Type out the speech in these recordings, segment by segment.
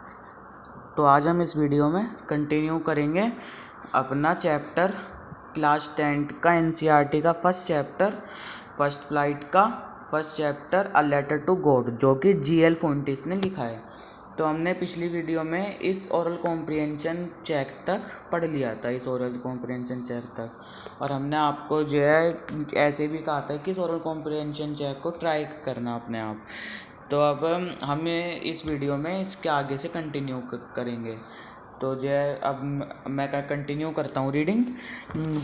तो आज हम इस वीडियो में कंटिन्यू करेंगे अपना चैप्टर क्लास 10 का एनसीईआरटी का फर्स्ट चैप्टर फर्स्ट फ्लाइट का first chapter a letter to God, जो कि जीएल फोंटिस ने लिखा है। तो हमने पिछली वीडियो में इस ओरल कॉम्प्रिहेंशन चेक तक पढ़ लिया था, इस ओरल कॉम्प्रिहेंशन चेक तक, और हमने आपको जो है ऐसे भी कहा था कि इस ओरल कॉम्प्रिहेंशन चेक को ट्राई करना अपने आप। तो अब हमें इस वीडियो में इसके आगे से कंटिन्यू करेंगे। तो जो है अब मैं कंटिन्यू करता हूँ reading.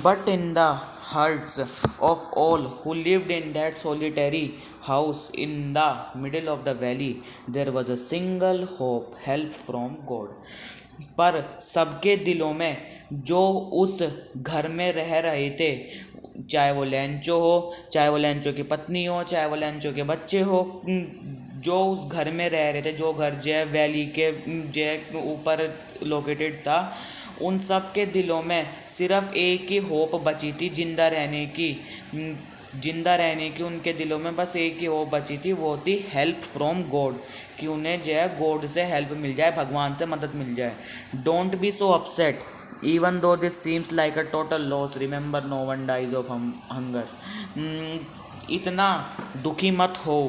But in the hearts of all who lived in that solitary house in the middle of the valley there was a single hope, help from God. पर सबके दिलों में जो उस घर में रह रहे थे, चाहे वो लैंचो हो, चाहे वो लैंचो की पत्नी हो, चाहे वो लैंचो के बच्चे हो, जो उस घर में रह रहे थे, जो घर जय वैली के जय ऊपर लोकेटेड था, उन सब के दिलों में सिर्फ एक ही होप बची थी जिंदा रहने की। उनके दिलों में बस एक ही होप बची थी, वो थी हेल्प फ्रॉम गॉड, कि उन्हें जो है गॉड से हेल्प मिल जाए, भगवान से मदद मिल जाए। Don't be so upset even though this seems like a total loss, remember no one dies of hunger। इतना दुखी मत हो।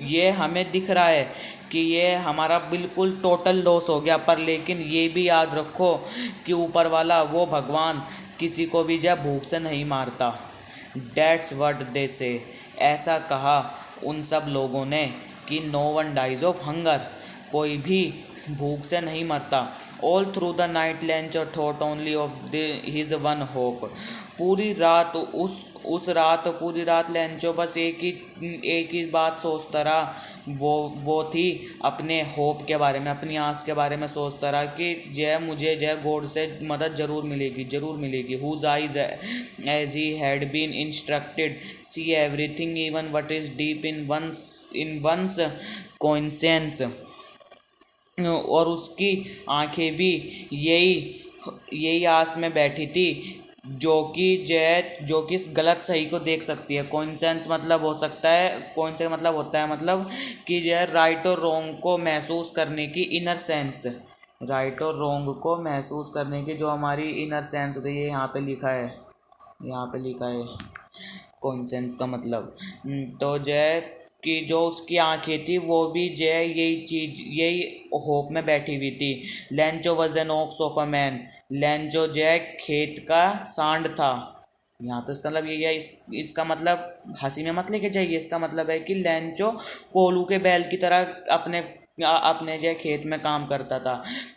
ये हमें दिख रहा है कि ये हमारा बिल्कुल टोटल लॉस हो गया, पर लेकिन ये भी याद रखो कि ऊपर वाला वो भगवान किसी को भी जब भूख से नहीं मारता। That's what they say। ऐसा कहा उन सब लोगों ने कि no one dies of hunger, कोई भी भूख से नहीं मरता। All through the night Lencho thought only of his one hope. पूरी रात पूरी रात लेंचो बस एक ही बात सोचता रहा, वो थी अपने होप के बारे में, अपनी आस के बारे में सोचता रहा कि जय मुझे जय गॉड से मदद जरूर मिलेगी। Whose eyes as he had been instructed see everything even what is deep in one's conscience. और उसकी आंखें भी यही आस में बैठी थी, जो कि इस गलत सही को देख सकती है। कॉन्सेंस मतलब हो सकता है, कॉन्सेंस मतलब होता है मतलब कि जय राइट और रॉन्ग को महसूस करने की इनर सेंस, राइट और रॉन्ग को महसूस करने की जो हमारी इनर सेंस होती है। ये यहाँ पे लिखा है कॉन्सेंस का मतलब। तो जय कि जो उसकी आंखें थी वो भी जय यही होप में बैठी हुई थी। Lencho was an ox of a man. Lencho जय खेत का सांड था। यहाँ तो इसका मतलब ये है, इसका मतलब हंसी में मत लेके जाइए। इसका मतलब है कि लेंचो कोलू के बैल की तरह अपने जो खेत में काम करता था।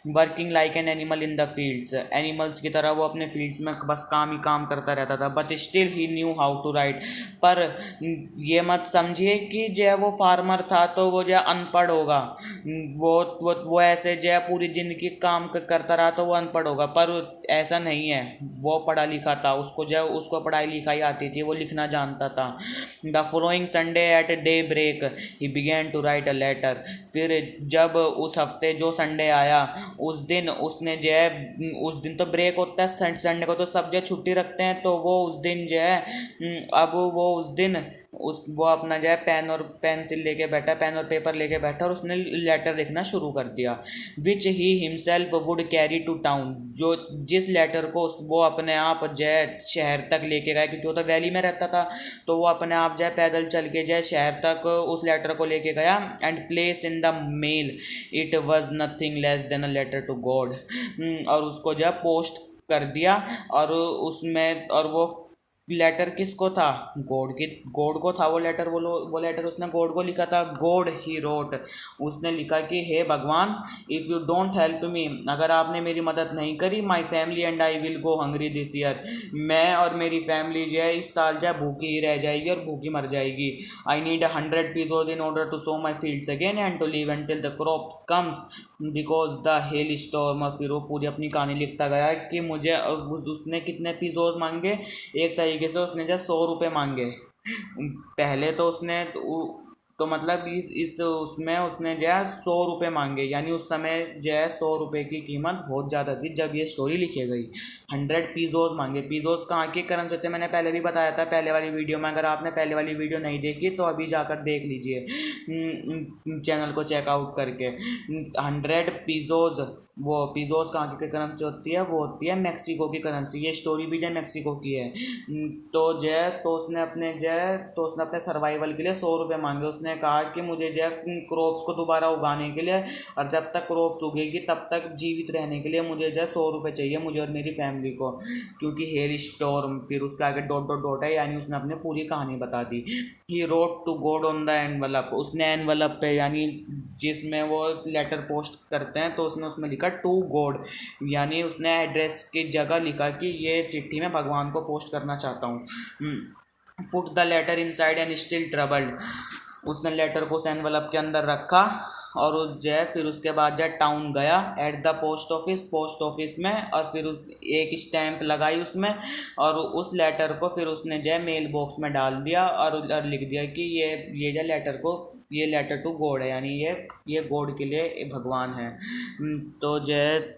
Working like an animal in the fields, animals की तरह वो अपने फील्ड्स में बस काम ही काम करता रहता था। But still he knew how to write. पर ये मत समझिए कि जो वो फार्मर था तो वो जो अनपढ़ होगा, वो ऐसे जो पूरी जिंदगी काम करता रहा तो वो अनपढ़ होगा, पर ऐसा नहीं है। वो पढ़ा लिखा था, उसको पढ़ाई लिखाई आती थी, वो लिखना जानता था। The following Sunday at daybreak he began to write a letter. फिर जब उस हफ्ते जो संडे आया, उस दिन उसने जो है, उस दिन तो ब्रेक होता है, संडे को तो सब जो छुट्टी रखते हैं, तो वो उस दिन जो है अब वो उस दिन वो अपना जो है पेन और पेपर लेके बैठा और उसने लेटर लिखना शुरू कर दिया। Which he himself would carry to town, जो जिस लेटर को वो अपने आप जो है शहर तक लेके गया, क्योंकि वो तो वैली में रहता था, तो वो अपने आप जो है पैदल चल के जो है शहर तक उस लेटर को लेके गया। And place in the mail it was nothing less than a letter to God. और उसको जो है पोस्ट कर दिया, और उसमें और वो लेटर किसको था? गॉड को था वो लेटर। वो लेटर उसने गॉड को लिखा था। गॉड ही रोट, उसने लिखा कि हे भगवान, if you don't help me, अगर आपने मेरी मदद नहीं करी, my family and I will go hungry this year, मैं और मेरी फैमिली जो है इस साल जो है भूखी ही रह जाएगी और भूखी मर जाएगी। I need 100 pesos in order to sow my fields again and to live until the crop comes because the hailstorm. और फिर वो पूरी अपनी कहानी लिखता गया कि मुझे उसने कितने पीसोज मांगे। एक तरीके से उसने जो 100 रुपये मांगे। पहले तो उसने तो मतलब इस उसमें उसने जो है 100 रुपये मांगे, यानी उस समय जो है 100 रुपये की कीमत बहुत ज़्यादा थी जब ये स्टोरी लिखी गई। 100 पीजोज मांगे। पीजोज कहाँ की करेंसी होते हैं मैंने पहले भी बताया था पहले वाली वीडियो में। अगर आपने पहले वाली वीडियो नहीं देखी तो अभी जाकर देख लीजिए चैनल को चेकआउट करके। 100 पीजोज, वो पीजोज कहाँ की करेंसी होती है, वो होती है मेक्सिको की करेंसी। ये स्टोरी भी जो मेक्सिको की है। तो जो है तो उसने अपने सर्वाइवल के लिए 100 रुपये मांगे। उसने कहा कि मुझे जो है क्रॉप्स को दोबारा उगाने के लिए और जब तक क्रॉप्स उगेगी तब तक जीवित रहने के लिए मुझे जो है 100 रुपये चाहिए, मुझे और मेरी फैमिली को, क्योंकि हेल स्टॉर्म, फिर उसके आगे डॉट डॉट डॉट है, यानी उसने अपनी पूरी कहानी बता दी। He wrote to God on the envelope, उसने एनवलप पे यानी जिसमें वो लेटर पोस्ट करते हैं तो उसने उसमें लिखा टू गॉड, यानी उसने एड्रेस की जगह लिखा कि ये चिट्ठी मैं भगवान को पोस्ट करना चाहता हूँ। Put the letter inside and still troubled, उसने लेटर को उस एनवलप के अंदर रखा और उस जो है फिर उसके बाद जो है टाउन गया एट द पोस्ट ऑफिस में, और फिर उस एक स्टैंप लगाई उसमें और उस लेटर को फिर उसने जो है मेल बॉक्स में डाल दिया और लिख दिया कि ये जो ये लेटर टू गॉड है, यानी ये गॉड के लिए भगवान है। तो जो है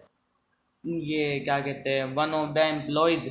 ये क्या कहते हैं, one of the employees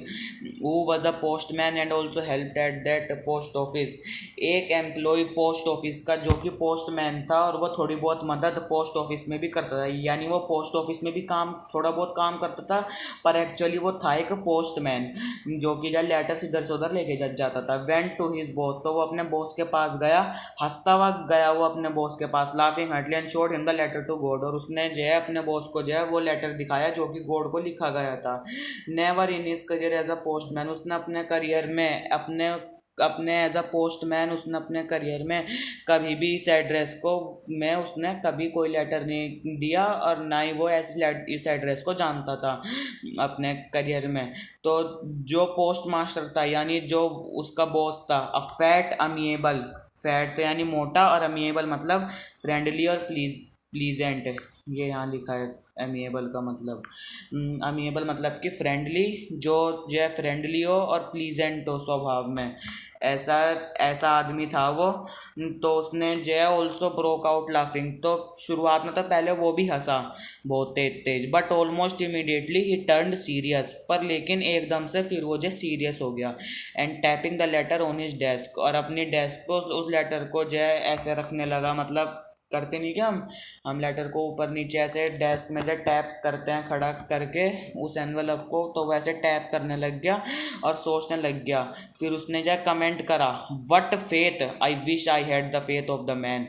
who was a postman and also help at that post office, एक एम्प्लॉय पोस्ट ऑफिस का जो कि पोस्टमैन था और वो थोड़ी बहुत मदद पोस्ट ऑफिस में भी करता था, यानी वो पोस्ट ऑफिस में भी थोड़ा बहुत काम करता था, पर एक्चुअली वो था एक पोस्टमैन जो कि जब लेटर्स इधर से उधर लेके जाता था। वेंट टू हिज बॉस, तो वो अपने बॉस के पास गया, हंसता हुआ गया वो अपने बॉस के पास, laughing heartily, and showed him the letter to God, और उसने जो है अपने बॉस को जो है वो लेटर दिखाया जो कि गॉड को लिखा गया था। Never in his career as a postman, उसने अपने करियर में अपने एज अ पोस्टमैन उसने अपने करियर में कभी भी इस एड्रेस को में उसने कभी कोई लेटर नहीं दिया और ना ही वो इस एड्रेस को जानता था अपने करियर में। तो जो पोस्ट मास्टर था यानी जो उसका बॉस था, अ फैट अमिएबल, फैट तो यानी मोटा और अमिएबल मतलब फ्रेंडली और प्लीजेंट, ये यहाँ लिखा है अमिएबल का मतलब। अमिएबल मतलब कि फ्रेंडली, जो है फ्रेंडली हो और प्लीजेंट हो स्वभाव में, ऐसा ऐसा आदमी था वो। तो उसने जो है ऑल्सो ब्रोक आउट लाफिंग, तो शुरुआत में तो पहले वो भी हंसा बहुत तेज, but almost immediately he turned serious, पर लेकिन एकदम से फिर वो जो सीरियस हो गया। And tapping the later on his desk, और अपनी डेस्क को उस लेटर को जो है ऐसे रखने लगा, मतलब करते नहीं क्या हम लेटर को ऊपर नीचे ऐसे डेस्क में जब टैप करते हैं खड़ा करके उस एनवलप को, तो वैसे टैप करने लग गया और सोचने लग गया। फिर उसने जो कमेंट करा, what faith, I wish I had the faith of the man,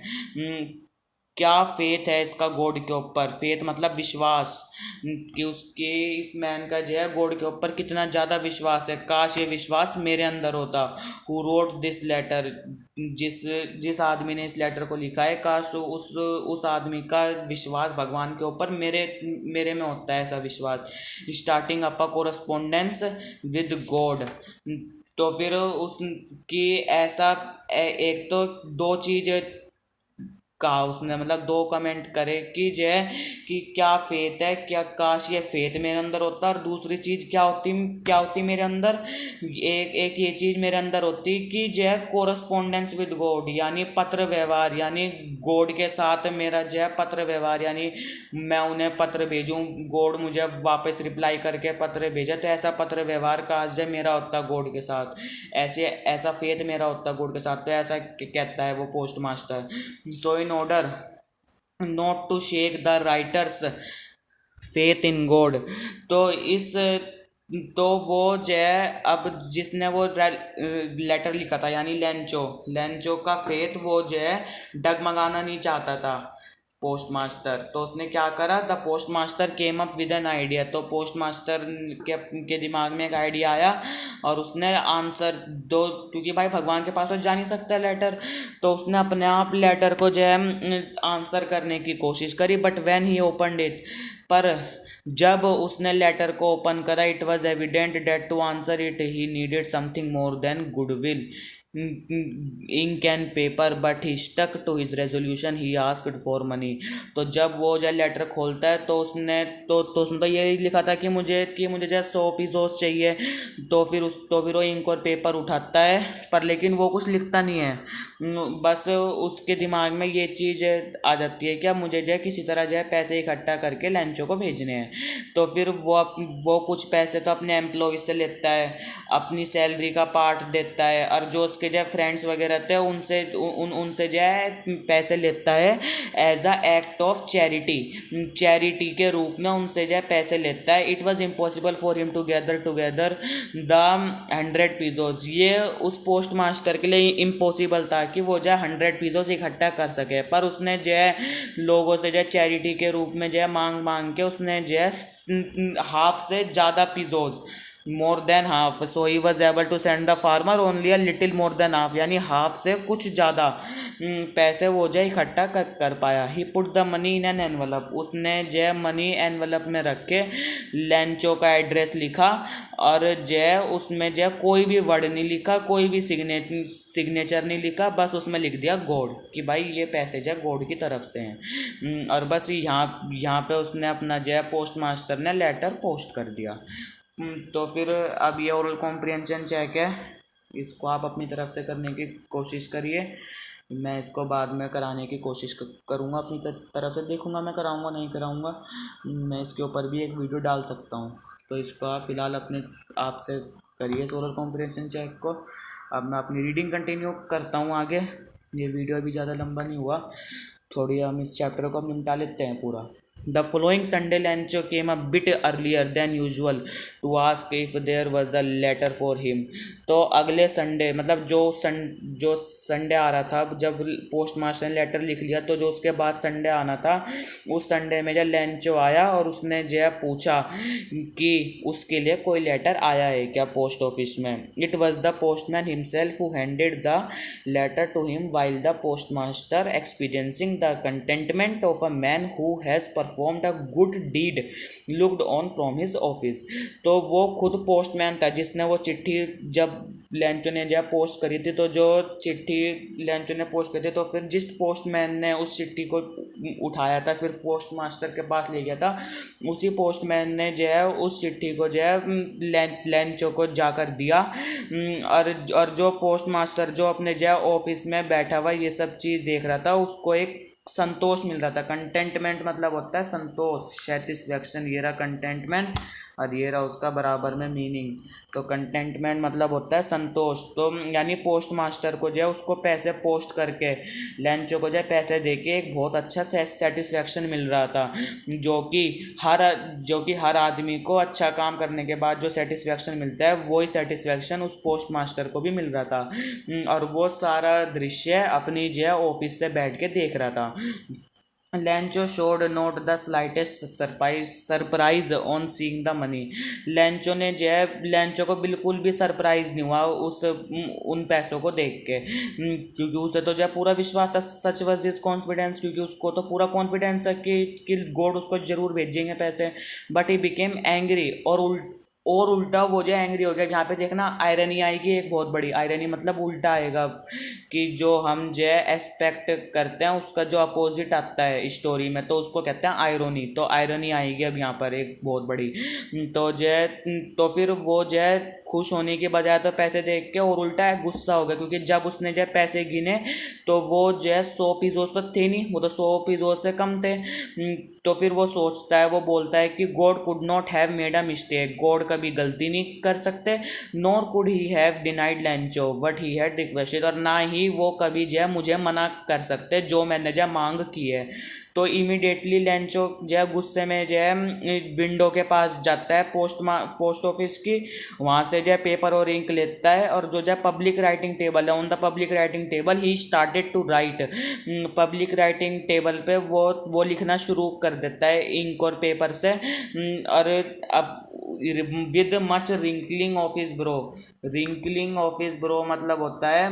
क्या फेथ है इसका गॉड के ऊपर, फेथ मतलब विश्वास, कि उसके इस मैन का जो है गॉड के ऊपर कितना ज़्यादा विश्वास है, काश ये विश्वास मेरे अंदर होता। हु रोट दिस लेटर, जिस आदमी ने इस लेटर को लिखा है, काश उस आदमी का विश्वास भगवान के ऊपर मेरे में होता है ऐसा विश्वास। Starting up a correspondence with God, तो फिर उसकी ऐसा एक तो दो चीज़ कहा उसने, मतलब दो कमेंट करे कि जो है कि क्या फेथ है, क्या काश ये फेथ मेरे अंदर होता, और दूसरी चीज़ क्या होती मेरे अंदर, एक ये चीज़ मेरे अंदर होती कि जो है कोरस्पोंडेंस विद गॉड, यानी पत्र व्यवहार, यानी गॉड के साथ मेरा जो है पत्र व्यवहार, यानी मैं उन्हें पत्र भेजूँ, गॉड मुझे वापस रिप्लाई करके पत्र भेजे, तो ऐसा पत्र व्यवहार काश जो मेरा होता गॉड के साथ, ऐसा फेथ मेरा होता गॉड के साथ। तो ऐसा कहता है वो postmaster. So in order not to shake the writer's faith in God, तो वो जो है अब जिसने वो लेटर लिखा था यानी लेंचो का फेथ वो जो है डगमगाना नहीं चाहता था पोस्ट मास्टर। तो उसने क्या करा, the post master came up with an idea, तो पोस्ट मास्टर के दिमाग में एक आइडिया आया और उसने आंसर दो, क्योंकि भाई भगवान के पास तो जा नहीं सकता लेटर, तो उसने अपने आप लेटर को जो है आंसर करने की कोशिश करी। But when he opened it, पर जब उसने लेटर को ओपन करा, it was evident that to answer it he needed something more than goodwill, ink and paper, but he stuck to his resolution. He asked for money. तो जब वो जो letter खोलता है तो उसमें तो यही लिखा था कि मुझे जो 100 पीसोस चाहिए। तो फिर वो इंक और पेपर उठाता है, पर लेकिन वो कुछ लिखता नहीं है। बस उसके दिमाग में ये चीज़ आ जाती है कि अब मुझे जो है किसी तरह जो है पैसे इकट्ठा करके लैंचो को भेजने हैं। तो फिर वो कुछ पैसे तो अपने एम्प्लॉय से लेता है, अपनी सैलरी का पार्ट देता है, और जो उसके जो फ्रेंड्स वगैरह रहते हैं उनसे जो है पैसे लेता है as a act of charity के रूप में उनसे जो है पैसे लेता है। It was impossible for him to gather together the 100 pesos. ये उस पोस्ट मास्टर के लिए इम्पॉसिबल था कि वो जो है 100 पीसोस इकट्ठा कर सके, पर उसने जो है लोगों से जो है चैरिटी के रूप में जो है मांग मांग के उसने जो है हाफ से ज़्यादा pesos, more than half, so he was able to send the farmer only a little more than half, यानी हाफ से कुछ ज़्यादा पैसे वो जो इकट्ठा कर पाया। He put the money in an envelope. उसने जो मनी एनवलप में रख के लैंचो का एड्रेस लिखा, और उसमें कोई भी वर्ड नहीं लिखा, कोई भी सिग्नेचर नहीं लिखा, बस उसमें लिख दिया गॉड, कि भाई ये पैसे गॉड की तरफ से हैं। और बस यहाँ पे उसने अपना पोस्ट मास्टर ने लेटर पोस्ट कर दिया। तो फिर अब ये ओरल कॉम्प्रिहेंशन चेक है, इसको आप अपनी तरफ से करने की कोशिश करिए। मैं इसको बाद में कराने की कोशिश करूँगा, अपनी तरफ से देखूँगा मैं कराऊँगा नहीं कराऊँगा। मैं इसके ऊपर भी एक वीडियो डाल सकता हूँ। तो इसको आप फ़िलहाल अपने आप से करिए इस ओरल कॉम्प्रिहेंशन चेक को। अब मैं अपनी रीडिंग कंटिन्यू करता हूँ आगे। ये वीडियो अभी ज़्यादा लंबा नहीं हुआ, थोड़ी हम इस चैप्टर को हम निपटा लेते हैं पूरा। The following Sunday, Lancho came a bit earlier than usual to ask if there was a letter for him. तो अगले संडे, मतलब जो संडे आ रहा था, जब पोस्ट मास्टर ने लेटर लिख लिया तो जो उसके बाद संडे आना था, उस संडे में जब लैंचो आया और उसने जो पूछा कि उसके लिए कोई लेटर आया है क्या पोस्ट ऑफिस में। It was the postman himself who handed the letter to him while the postmaster experiencing the contentment of a man who has performed a good deed looked on from his office. तो वो खुद postman था जिसने वो चिट्ठी जब लैंचो ने जब पोस्ट करी थी, तो जो चिट्ठी लैंचो ने पोस्ट करी थी, तो फिर जिस पोस्टमैन ने उस चिट्ठी को उठाया था फिर पोस्ट मास्टर के पास ले गया था, उसी पोस्टमैन ने जो है उस चिट्ठी को जो है लैंचो को जाकर दिया। और जो पोस्ट मास्टर जो अपने जो ऑफिस में बैठा हुआ ये सब चीज़ देख रहा था, उसको एक संतोष मिल रहा था। कंटेंटमेंट मतलब होता है संतोष, सेटिस्फैक्शन। ये रहा कंटेंटमेंट और ये रहा उसका बराबर में मीनिंग। तो कंटेंटमेंट मतलब होता है संतोष। तो यानी पोस्ट मास्टर को जो है उसको पैसे पोस्ट करके लैंचो को जो है पैसे देके एक बहुत अच्छा सेटिस्फैक्शन मिल रहा था, जो कि हर आदमी को अच्छा काम करने के बाद जो सेटिस्फैक्शन मिलता है वही सेटिस्फैक्शन उस पोस्ट मास्टर को भी मिल रहा था। और वो सारा दृश्य अपनी जो है ऑफिस से बैठ के देख रहा था। लैंचो showed note the slightest surprise on seeing the money. लैंचो को बिल्कुल भी सरप्राइज नहीं हुआ उन पैसों को देख के, क्योंकि उसे तो जो है पूरा विश्वास था, सच वाज हिज कॉन्फिडेंस, क्योंकि उसको तो पूरा कॉन्फिडेंस है कि गॉड उसको जरूर भेजेंगे पैसे। बट ही बिकेम एंग्री, और उल्टा वो जो एंग्री हो गया। यहाँ पे देखना आयरनी आएगी, एक बहुत बड़ी आयरनी, मतलब उल्टा आएगा कि जो हम जो एक्सपेक्ट करते हैं उसका जो अपोजिट आता है स्टोरी में, तो उसको कहते हैं आयरोनी। तो आयरनी आएगी अब यहाँ पर एक बहुत बड़ी। तो फिर वो जो है खुश होने के बजाय तो पैसे देख के और उल्टा है गुस्सा हो गया, क्योंकि जब उसने जो पैसे गिने तो वो जो है 100 पीसोस तो थे नहीं, वो तो 100 पीसोस से कम थे। तो फिर वो सोचता है, वो बोलता है कि God could not have made a mistake. God कभी गलती नहीं कर सकते। Nor could he have denied लैंचो but he had requested. और ना ही वो कभी जो है मुझे मना कर सकते जो मैंने जो मांग की है। तो इमीडिएटली लैंचो जो है गुस्से में जो है विंडो के पास जाता है पोस्ट ऑफिस की, वहाँ से जो है पेपर और इंक लेता है, और जो पब्लिक राइटिंग टेबल है, on the public writing table he started to write. Public writing table पे वो लिखना शुरू कर देता है इंक और पेपर से। और अब with much wrinkling of his bro. Wrinkling of his bro मतलब होता है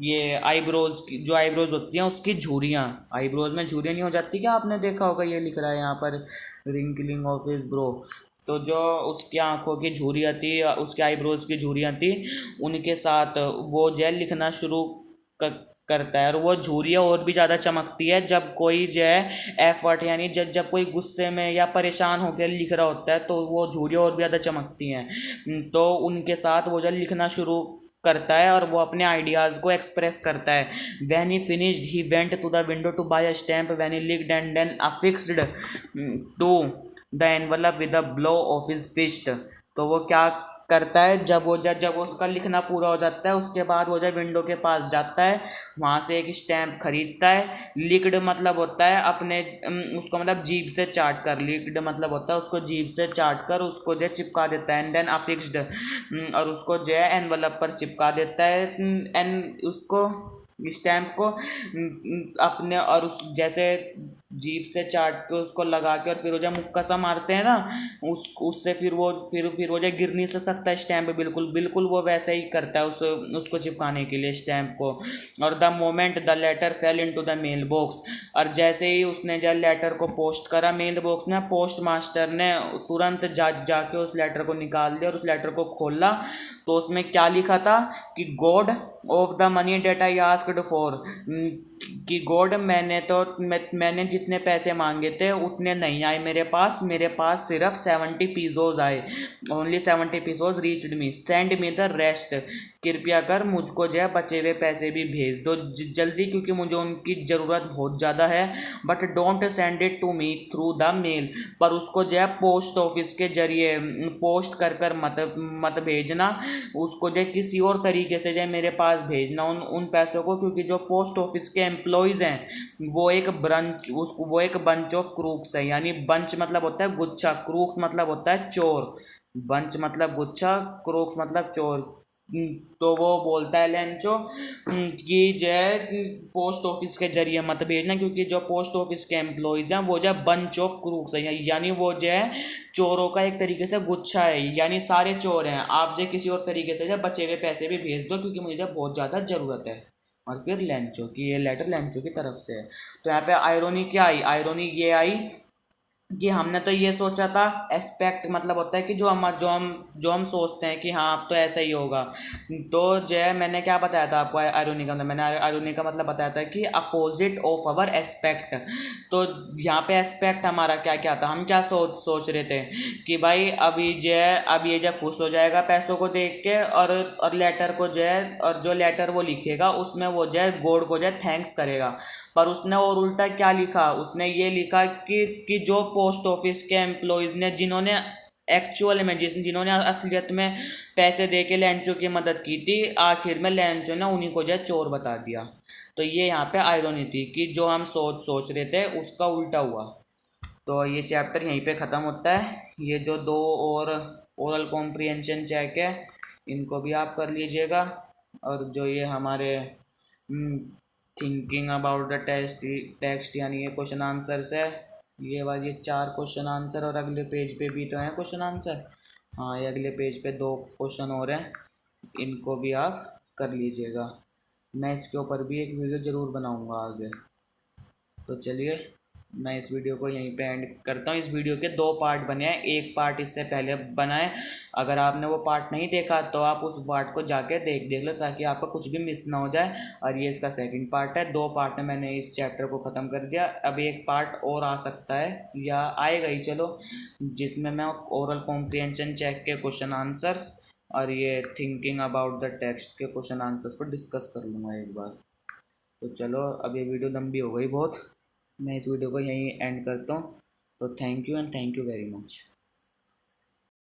ये आईब्रोज की, जो आईब्रोज होती हैं उसकी झुर्रियाँ। आईब्रोज में झुर्रियाँ नहीं हो जाती क्या? आपने देखा होगा, ये लिख रहा है यहाँ पर रिंकलिंग ऑफ हिज ब्रो। तो जो उसकी आंखों की झुर्रियाँ थी, उसके आईब्रोज की झुर्रियाँ थी, उनके साथ वो जो है लिखना शुरू करता है। और वो झुर्रियाँ और भी ज़्यादा चमकती है जब कोई जो है एफर्ट, यानी जब जब कोई गुस्से में या परेशान होकर लिख रहा होता है तो वो झुर्रियाँ और भी ज़्यादा चमकती हैं। तो उनके साथ वो जो है लिखना शुरू करता है और वो अपने आइडियाज़ को एक्सप्रेस करता है। When he finished he went to the window to buy a stamp, when he licked and then affixed to the envelope with a blow of his fist. तो वो क्या करता है, जब उसका लिखना पूरा हो जाता है उसके बाद वो जब विंडो के पास जाता है, वहाँ से एक स्टैम्प खरीदता है। लिक्ड मतलब होता है अपने उसको मतलब जीभ से चाट कर, लिक्ड मतलब होता है उसको जीभ से चाट कर उसको जो है चिपका देता है। एंड देन अफिक्स्ड, और उसको जो है एनवलप पर चिपका देता है। एंड उसको स्टैम्प को अपने, और उस जैसे जीप से चाट के उसको लगा के और फिर वो जब मुक्का सा मारते हैं ना, उससे फिर वो जो गिर नहीं सकता है स्टैम्प, बिल्कुल बिल्कुल वो वैसे ही करता है उसको चिपकाने के लिए स्टैम्प को। और the moment the letter fell into the mailbox, और जैसे ही उसने जब लेटर को पोस्ट करा मेल बॉक्स में, पोस्ट मास्टर ने तुरंत जाके उस लेटर को निकाल लिया और उस लेटर को खोला। तो उसमें क्या लिखा था कि God of the money that I asked for, कि गॉड मैंने जितने पैसे मांगे थे उतने नहीं आए मेरे पास सिर्फ 70 पीसोज आए। Only 70 pesos reached me, send me the rest, कृपया कर मुझको जो है बचे हुए पैसे भी भेज दो जल्दी, क्योंकि मुझे उनकी ज़रूरत बहुत ज़्यादा है। But don't send it to me through the mail, पर उसको जो है पोस्ट ऑफिस के जरिए पोस्ट कर कर मत भेजना, उसको जो है किसी और तरीके से जो है मेरे पास भेजना उन पैसों को, क्योंकि जो पोस्ट ऑफिस के एम्प्लॉयज़ हैं वो एक बंच ऑफ क्रूक्स है। यानी बंच मतलब होता है गुच्छा, क्रूक्स मतलब होता है चोर। बंच मतलब गुच्छा, क्रूक्स मतलब चोर। तो वो बोलता है लेंचो कि जो है पोस्ट ऑफिस के जरिए मत भेजना, क्योंकि जो पोस्ट ऑफिस के एम्प्लॉयज़ हैं वो जो है बंच ऑफ क्रूक्स है, यानी वो जो है चोरों का एक तरीके से गुच्छा है, यानी सारे चोर हैं। आप जो किसी और तरीके से जो बचे हुए पैसे भी भेज दो, क्योंकि मुझे बहुत ज़्यादा ज़रूरत है। और फिर लेंचो की ये लेटर लेंचो की तरफ से है। तो यहाँ पे आयरोनी क्या आई, आयरोनी ये आई कि हमने तो ये सोचा था, एस्पेक्ट मतलब होता है कि जो हम सोचते हैं कि हाँ अब तो ऐसा ही होगा। तो जो है मैंने क्या बताया था आपको आयरोनी का मतलब, मैंने आयरोनी का मतलब बताया था कि अपोजिट ऑफ अवर एस्पेक्ट। तो यहाँ पे एस्पेक्ट हमारा क्या क्या था, हम क्या सोच रहे थे कि भाई अभी जो है अब ये जब खुश हो जाएगा पैसों को देख के, और लेटर को जो है, और जो लेटर वो लिखेगा उसमें वो जो है गॉड को जो है थैंक्स करेगा। पर उसने और उल्टा क्या लिखा, उसने ये लिखा कि जो पोस्ट ऑफिस के एम्प्लॉयज़ ने जिन्होंने एक्चुअल में जिन्होंने असलियत में पैसे दे के लेंचो की मदद की थी, आखिर में लेंचो ने उन्हीं को जो है चोर बता दिया। तो ये यहाँ पे आयरनी थी कि जो हम सोच रहे थे उसका उल्टा हुआ। तो ये चैप्टर यहीं पे ख़त्म होता है। ये जो दो और ओरल कॉम्प्रिहेंशन चेक है इनको भी आप कर लीजिएगा। और जो ये हमारे थिंकिंग अबाउट द टेक्स्ट यानी ये क्वेश्चन आंसर्स है, ये वाले 4 क्वेश्चन आंसर, और अगले पेज पे भी तो हैं क्वेश्चन आंसर। हाँ, ये अगले पेज पे 2 क्वेश्चन और हैं, इनको भी आप कर लीजिएगा। मैं इसके ऊपर भी एक वीडियो ज़रूर बनाऊंगा आगे। तो चलिए मैं इस वीडियो को यहीं पे एंड करता हूँ। इस वीडियो के 2 पार्ट बने हैं, एक पार्ट इससे पहले बना है। अगर आपने वो पार्ट नहीं देखा तो आप उस पार्ट को जाके देख लो, ताकि आपका कुछ भी मिस ना हो जाए। और ये इसका सेकंड पार्ट है। 2 पार्ट में मैंने इस चैप्टर को ख़त्म कर दिया। अब एक पार्ट और आ सकता है या आएगा ही, चलो, जिसमें मैं ओरल कॉम्प्रिहेंशन चेक के क्वेश्चन आंसर्स और ये थिंकिंग अबाउट द टेक्स्ट के क्वेश्चन आंसर्स को डिस्कस कर लूँगा एक बार। तो चलो, अब ये वीडियो लंबी हो गई बहुत, मैं इस वीडियो को यहीं एंड करता हूँ। तो thank you and thank you very much.